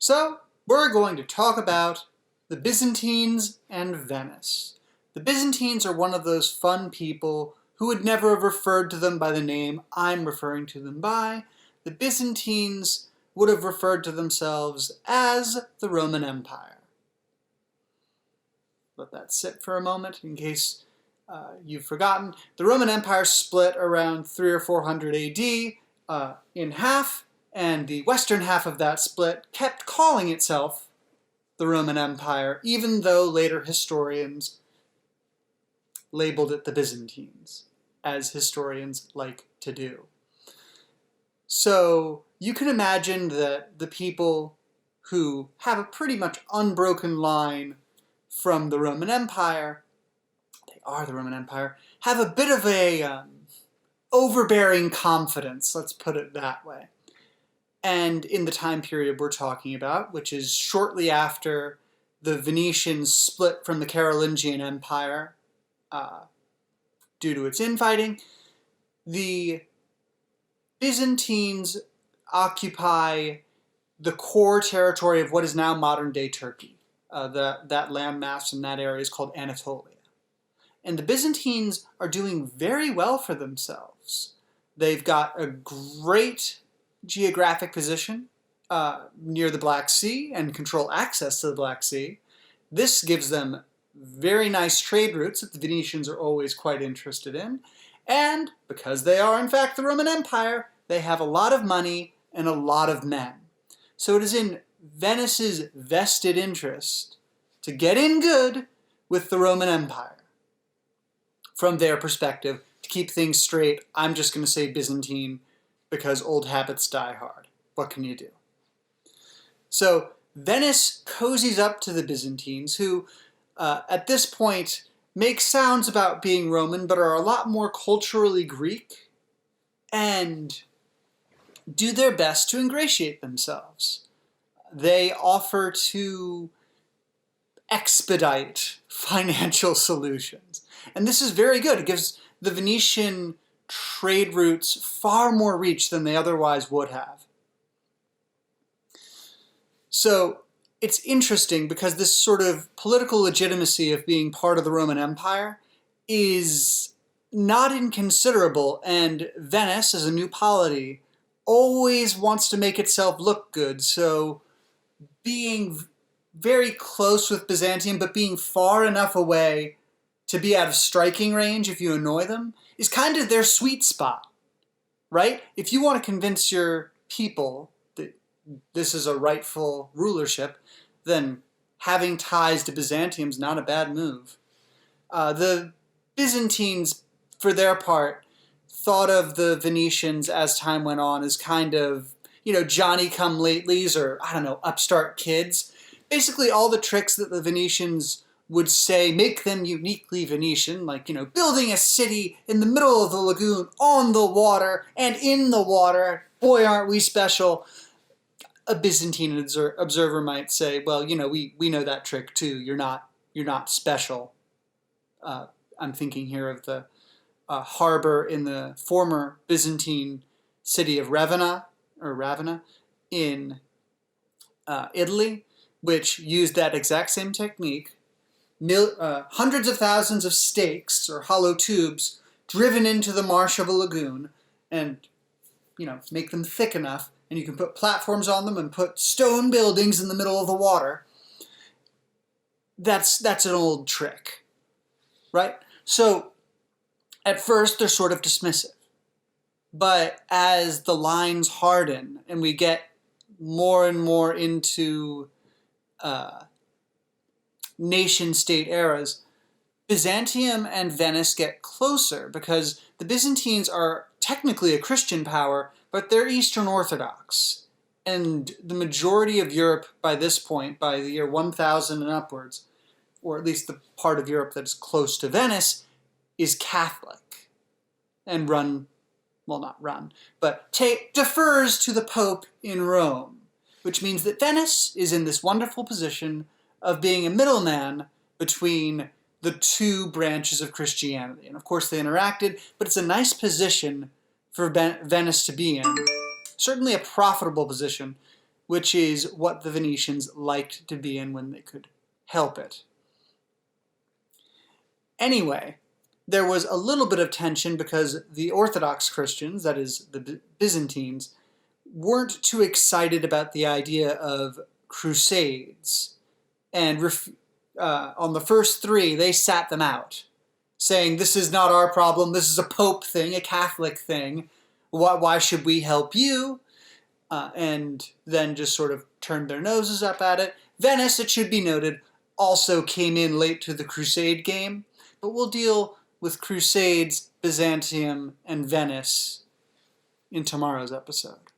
So, we're going to talk about the Byzantines and Venice. The Byzantines are one of those fun people who would never have referred to them by the name I'm referring to them by. The Byzantines would have referred to themselves as the Roman Empire. Let that sit for a moment in case you've forgotten. The Roman Empire split around 300 or 400 AD in half, and the western half of that split kept calling itself the Roman Empire, even though later historians labeled it the Byzantines, as historians like to do. So you can imagine that the people who have a pretty much unbroken line from the Roman Empire, they are the Roman Empire, have a bit of a overbearing confidence, let's put it that way. And in the time period we're talking about, which is shortly after the Venetians split from the Carolingian Empire due to its infighting, the Byzantines occupy the core territory of what is now modern-day Turkey. That landmass in that area is called Anatolia. And the Byzantines are doing very well for themselves. They've got a great geographic position near the Black Sea and control access to the Black Sea. This gives them very nice trade routes that the Venetians are always quite interested in. And because they are in fact the Roman Empire, they have a lot of money and a lot of men. So it is in Venice's vested interest to get in good with the Roman Empire. From their perspective, to keep things straight, I'm just going to say Byzantine because old habits die hard. What can you do? So Venice cozies up to the Byzantines, who at this point make sounds about being Roman, but are a lot more culturally Greek, and do their best to ingratiate themselves. They offer to expedite financial solutions. And this is very good. It gives the Venetian trade routes far more reach than they otherwise would have. So it's interesting because this sort of political legitimacy of being part of the Roman Empire is not inconsiderable, and Venice, as a new polity, always wants to make itself look good. So being very close with Byzantium, but being far enough away to be out of striking range if you annoy them, is kind of their sweet spot, right? If you want to convince your people that this is a rightful rulership, then having ties to Byzantium is not a bad move. The Byzantines, for their part, thought of the Venetians as time went on as kind of, Johnny-come-latelys or, upstart kids. Basically all the tricks that the Venetians would say make them uniquely Venetian, like, building a city in the middle of the lagoon, on the water, and in the water. Boy, aren't we special. A Byzantine observer might say, well, we know that trick too. You're not special. I'm thinking here of the harbor in the former Byzantine city of Ravenna in Italy, which used that exact same technique. Hundreds of thousands of stakes or hollow tubes driven into the marsh of a lagoon and, make them thick enough, and you can put platforms on them and put stone buildings in the middle of the water. That's an old trick, right? So at first they're sort of dismissive. But as the lines harden and we get more and more into nation-state eras, Byzantium and Venice get closer because the Byzantines are technically a Christian power, but they're Eastern Orthodox. And the majority of Europe by this point, by the year 1000 and upwards, or at least the part of Europe that is close to Venice, is Catholic and defers to the Pope in Rome, which means that Venice is in this wonderful position of being a middleman between the two branches of Christianity. And of course they interacted, but it's a nice position for Venice to be in. Certainly a profitable position, which is what the Venetians liked to be in when they could help it. Anyway, there was a little bit of tension because the Orthodox Christians, that is, the Byzantines, weren't too excited about the idea of crusades. And on the first 3, they sat them out, saying, this is not our problem, this is a Pope thing, a Catholic thing, why should we help you? And then just sort of turned their noses up at it. Venice, it should be noted, also came in late to the Crusade game, but we'll deal with Crusades, Byzantium, and Venice in tomorrow's episode.